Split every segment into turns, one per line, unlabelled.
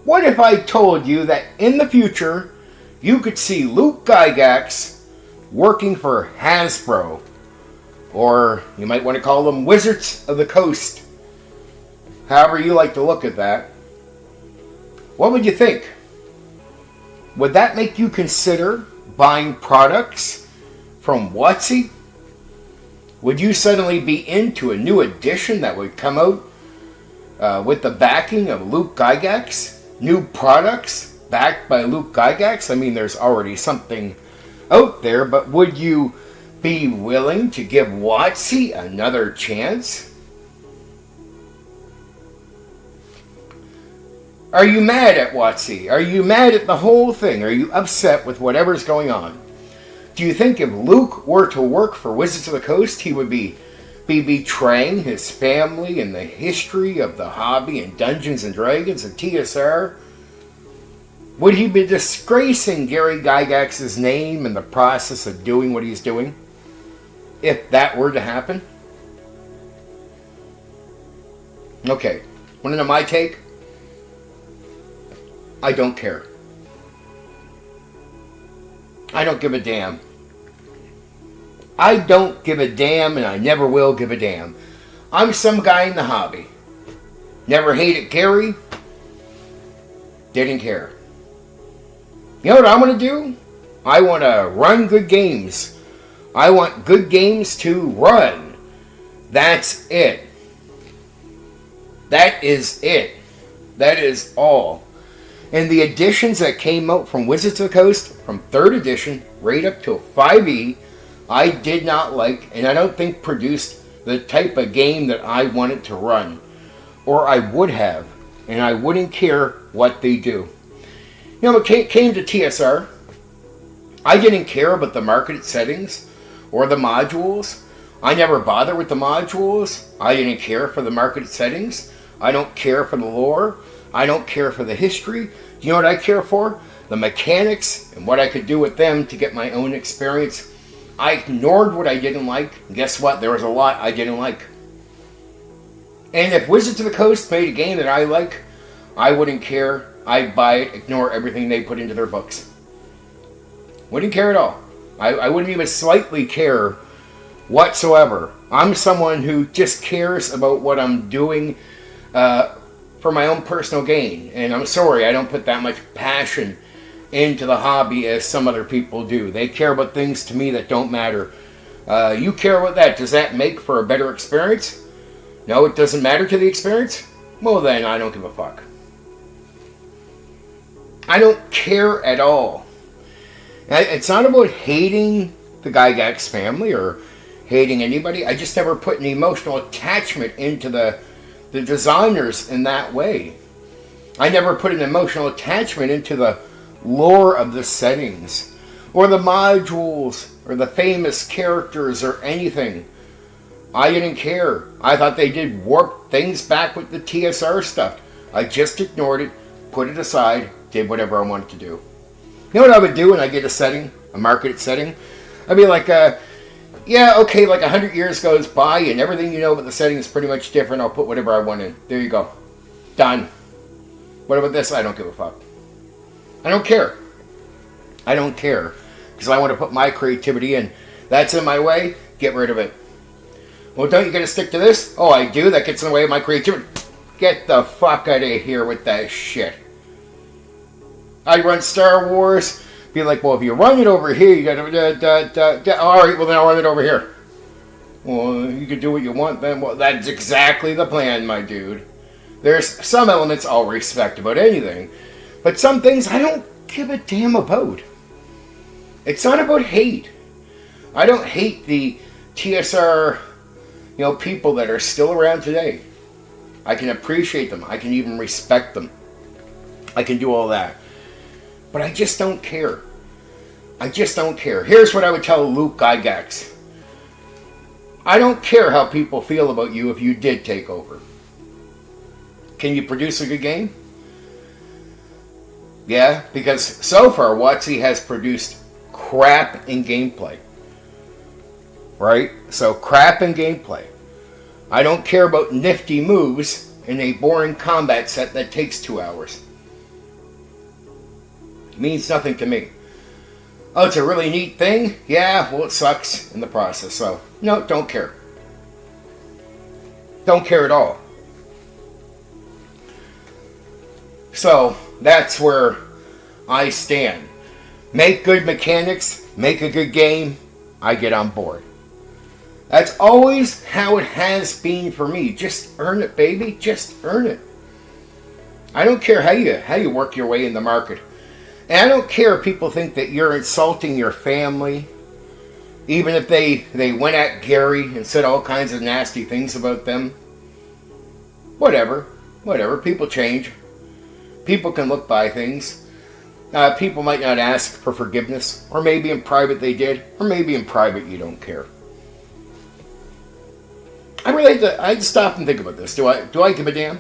What if I told you that in the future you could see Luke Gygax working for Hasbro? Or you might want to call them Wizards of the Coast. However you like to look at that. What would you think? Would that make you consider buying products from WotC? Would you suddenly be into a new edition that would come out with the backing of Luke Gygax? New products backed by Luke Gygax? I mean, there's already something out there, but would you be willing to give WotC another chance? Are you mad at WotC? Are you mad at the whole thing? Are you upset with whatever's going on? Do you think if Luke were to work for Wizards of the Coast, he would be betraying his family and the history of the hobby and Dungeons and Dragons and TSR? Would he be disgracing Gary Gygax's name in the process of doing what he's doing? If that were to happen? Okay, want to know my take? I don't care. I don't give a damn. I don't give a damn, and I never will give a damn. I'm some guy in the hobby. Never hated Gary. Didn't care. You know what I want to do? I want to run good games. I want good games to run. That's it. That is it. That is all. And the editions that came out from Wizards of the Coast, from 3rd edition, right up to 5e, I did not like, and I don't think produced the type of game that I wanted to run. Or I would have, and I wouldn't care what they do. You know, when it came to TSR, I didn't care about the marketed settings or the modules. I never bothered with the modules. I didn't care for the marketed settings. I don't care for the lore. I don't care for the history. You know what I care for? The mechanics and what I could do with them to get my own experience. I ignored what I didn't like. And guess what? There was a lot I didn't like. And if Wizards of the Coast made a game that I like, I wouldn't care. I'd buy it, ignore everything they put into their books. Wouldn't care at all. I wouldn't even slightly care whatsoever. I'm someone who just cares about what I'm doing for my own personal gain. And I'm sorry, I don't put that much passion into the hobby as some other people do. They care about things to me that don't matter. You care about that. Does that make for a better experience? No, it doesn't matter to the experience? Well then, I don't give a fuck. I don't care at all. It's not about hating the Gygax family or hating anybody. I just never put an emotional attachment into the designers in that way. I never put an emotional attachment into the lore of the settings or the modules or the famous characters or anything. I didn't care. I thought they did warp things back with the TSR stuff. I just ignored it, put it aside, did whatever I wanted to do. You know what I would do when I get a setting, a marketed setting? I'd be like, yeah, okay, like 100 years goes by and everything you know about the setting is pretty much different. I'll put whatever I want in. There you go. Done. What about this? I don't give a fuck. I don't care. I don't care. Because I want to put my creativity in. That's in my way. Get rid of it. Well, don't you get to stick to this? Oh, I do? That gets in the way of my creativity. Get the fuck out of here with that shit. I run Star Wars. Be like, well, if you run it over here, you gotta... Alright, well, then I'll run it over here. Well, you can do what you want then. Well, that's exactly the plan, my dude. There's some elements I'll respect about anything. But some things I don't give a damn about. It's not about hate. I don't hate the TSR, people that are still around today. I can appreciate them. I can even respect them. I can do all that. But I just don't care. I just don't care. Here's what I would tell Luke Gygax. I don't care how people feel about you if you did take over. Can you produce a good game? Yeah, because so far WotC has produced crap in gameplay. Right? So crap in gameplay. I don't care about nifty moves in a boring combat set that takes 2 hours. means nothing to me. Oh, it's a really neat thing? Yeah, well, it sucks in the process. So, no, don't care. Don't care at all. So, that's where I stand. Make good mechanics, make a good game, I get on board. That's always how it has been for me. Just earn it, baby. Just earn it. I don't care how you work your way in the market. And I don't care if people think that you're insulting your family. Even if they went at Gary and said all kinds of nasty things about them. Whatever. People change. People can look by things. People might not ask for forgiveness. Or maybe in private they did. Or maybe in private you don't care. I stop and think about this. Do I give a damn?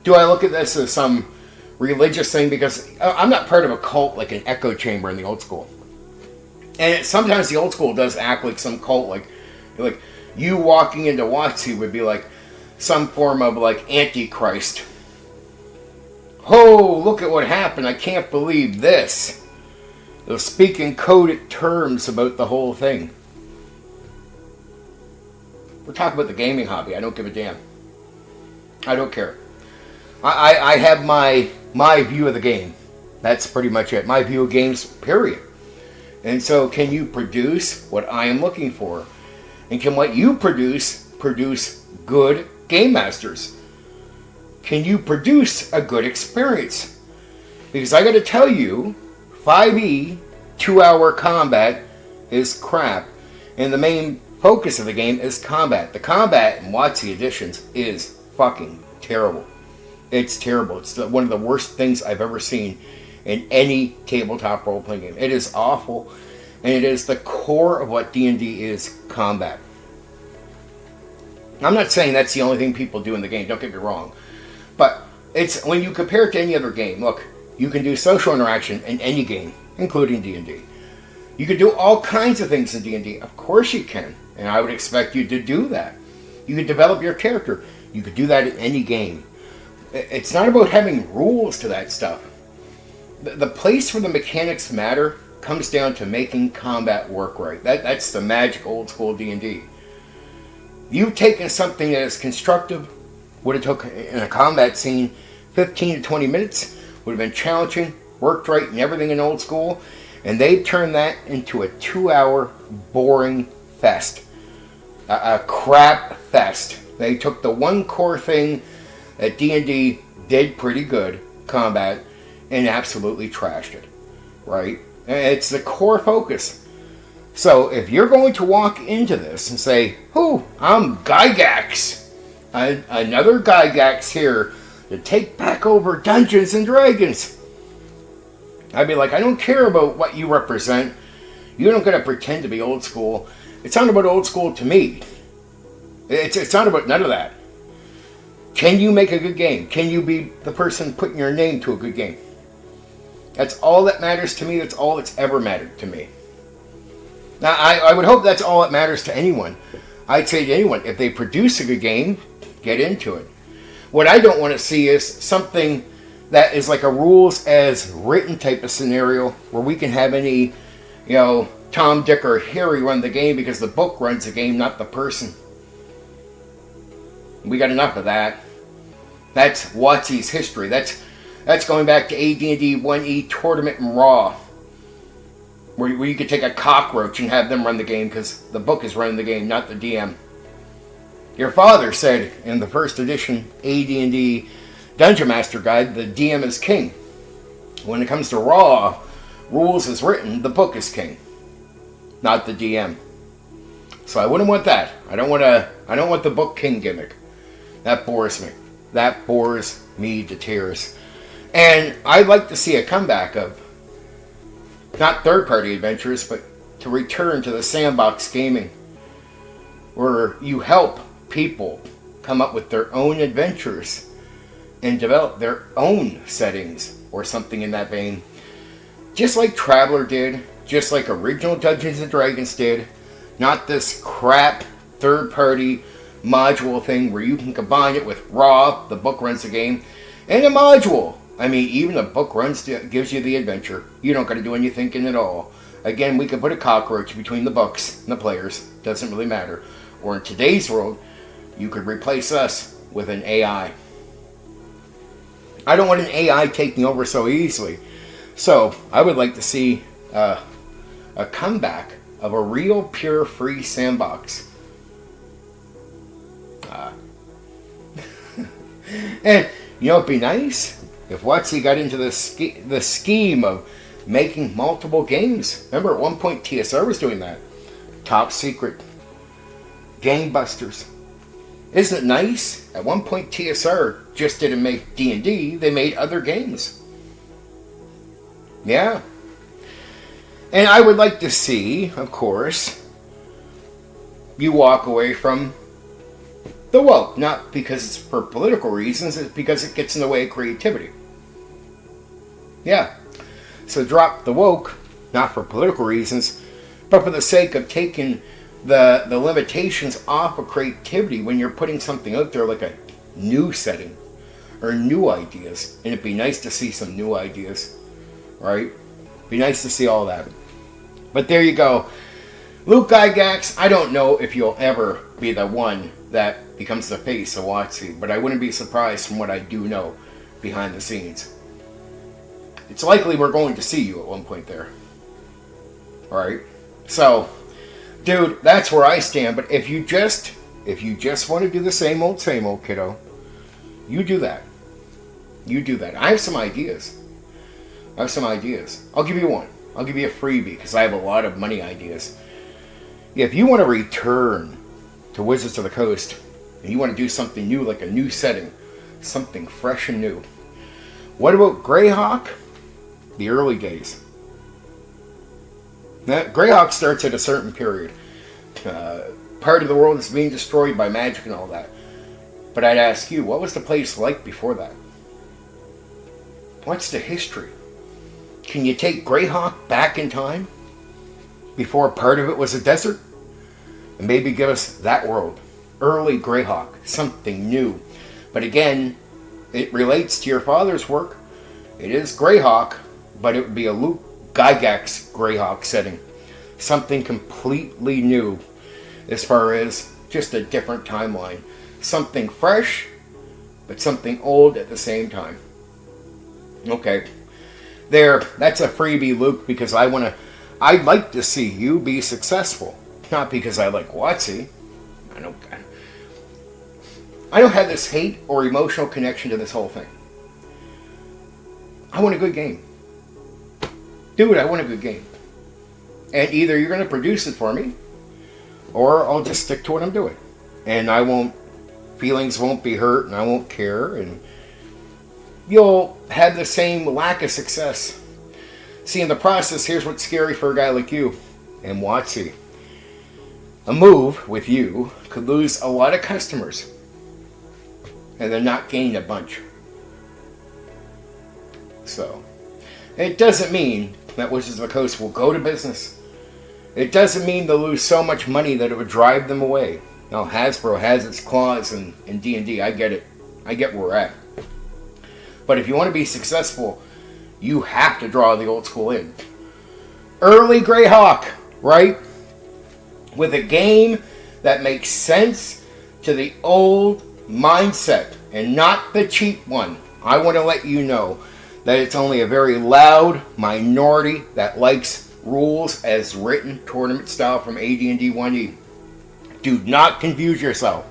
Do I look at this as some religious thing? Because I'm not part of a cult like an echo chamber in the old school. And sometimes the old school does act like some cult. Like you walking into WotC would be like some form of like Antichrist. Oh, look at what happened. I can't believe this. They'll speak in coded terms about the whole thing. We're talking about the gaming hobby. I don't give a damn. I don't care. I have my view of the game. That's pretty much it. My view of games, period. And so can you produce what I am looking for? And can what you produce good game masters? Can you produce a good experience? Because I got to tell you, 5e, 2-hour combat is crap. And the main focus of the game is combat. The combat in WotC editions is fucking terrible. It's terrible. It's one of the worst things I've ever seen in any tabletop role-playing game. It is awful, and it is the core of what D&D is, combat. I'm not saying that's the only thing people do in the game, don't get me wrong. But it's when you compare it to any other game, look, you can do social interaction in any game, including D&D. You can do all kinds of things in D&D. Of course you can, and I would expect you to do that. You can develop your character. You could do that in any game. It's not about having rules to that stuff. The place where the mechanics matter comes down to making combat work right. That's the magic old school D&D. You've taken something that is constructive, would have took in a combat scene 15 to 20 minutes, would have been challenging, worked right and everything in old school, and they turned that into a 2-hour boring fest. A crap fest. They took the one core thing that D&D did pretty good, combat, and absolutely trashed it. Right? It's the core focus. So if you're going to walk into this and say, "Ooh, I'm Gygax. Another Gygax here to take back over Dungeons and Dragons," I'd be like, I don't care about what you represent. You don't got to pretend to be old school. It's not about old school to me. It's not about none of that. Can you make a good game? Can you be the person putting your name to a good game? That's all that matters to me. That's all that's ever mattered to me. Now, I would hope that's all that matters to anyone. I'd say to anyone, if they produce a good game, get into it. What I don't want to see is something that is like a rules as written type of scenario where we can have any, Tom, Dick, or Harry run the game because the book runs the game, not the person. We got enough of that. That's WotC's history. That's going back to AD&D 1E Tournament and Raw, where you could take a cockroach and have them run the game because the book is running the game, not the DM. Your father said in the first edition AD&D Dungeon Master Guide, the DM is king. When it comes to Raw, rules is written, the book is king, not the DM. So I wouldn't want that. I don't want the book king gimmick. That bores me. That bores me to tears. And I'd like to see a comeback of not third-party adventures, but to return to the sandbox gaming, where you help people come up with their own adventures and develop their own settings or something in that vein. Just like Traveller did, just like original Dungeons and Dragons did, not this crap third-party module thing where you can combine it with Raw, the book runs the game, and a module I mean, even the book gives you the adventure. You don't got to do any thinking at all. Again, we could put a cockroach between the books and the players. Doesn't really matter. Or in today's world, you could replace us with an AI. I don't want an AI taking over so easily. So I would like to see a comeback of a real pure free sandbox. And you know, it'd be nice if WotC got into the scheme of making multiple games. Remember, at one point TSR was doing that. Top secret. Gangbusters. Isn't it nice? At one point TSR just didn't make D&D, they made other games. Yeah. And I would like to see, of course, you walk away from the woke. Not because it's for political reasons, it's because it gets in the way of creativity. Yeah. So drop the woke, not for political reasons, but for the sake of taking the limitations off of creativity when you're putting something out there like a new setting or new ideas. And it'd be nice to see some new ideas, right? Be nice to see all that. But there you go. Luke Gygax, I don't know if you'll ever be the one that becomes the face of WotC, but I wouldn't be surprised from what I do know behind the scenes. It's likely we're going to see you at one point there. Alright? So, dude, that's where I stand. But if you just want to do the same old, kiddo, you do that. You do that. I have some ideas. I'll give you one. I'll give you a freebie because I have a lot of money ideas. If you want to return to Wizards of the Coast and you want to do something new, like a new setting, something fresh and new, what about Greyhawk? The early days. Now, Greyhawk starts at a certain period. Part of the world is being destroyed by magic and all that. But I'd ask you, what was the place like before that? What's the history? Can you take Greyhawk back in time? Before part of it was a desert? And maybe give us that world. Early Greyhawk. Something new. But again, it relates to your father's work. It is Greyhawk, but it would be a Luke Gygax Greyhawk setting. Something completely new as far as just a different timeline. Something fresh, but something old at the same time. Okay. There, that's a freebie, Luke, because I'd like to see you be successful. Not because I like WotC. I don't have this hate or emotional connection to this whole thing. I want a good game. Dude, I want a good game. And either you're going to produce it for me, or I'll just stick to what I'm doing. And feelings won't be hurt, and I won't care, and you'll have the same lack of success. See, in the process, here's what's scary for a guy like you and WotC. A move with you could lose a lot of customers, and then not gain a bunch. So, it doesn't mean that Wizards of the Coast will go to business. It doesn't mean they'll lose so much money that it would drive them away. Now, Hasbro has its claws in D&D. I get it. I get where we're at. But if you want to be successful, you have to draw the old school in. Early Greyhawk, right? With a game that makes sense to the old mindset and not the cheap one. I want to let you know that it's only a very loud minority that likes rules as written, tournament style from AD&D 1E. Do not confuse yourself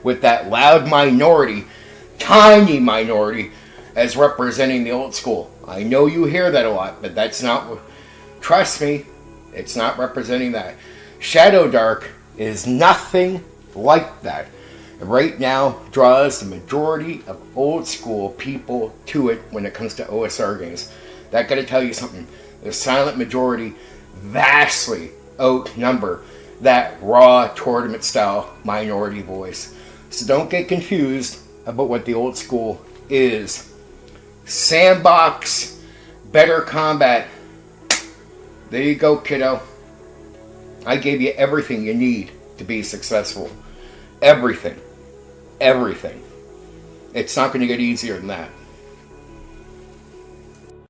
with that loud minority, tiny minority, as representing the old school. I know you hear that a lot, but that's not, trust me, it's not representing that. Shadow Dark is nothing like that. Right now draws the majority of old school people to it when it comes to OSR games. That got to tell you something. The silent majority vastly outnumber that raw tournament style minority voice. So don't get confused about what the old school is. Sandbox, better combat. There you go, kiddo. I gave you everything you need to be successful. Everything. Everything. It's not going to get easier than that.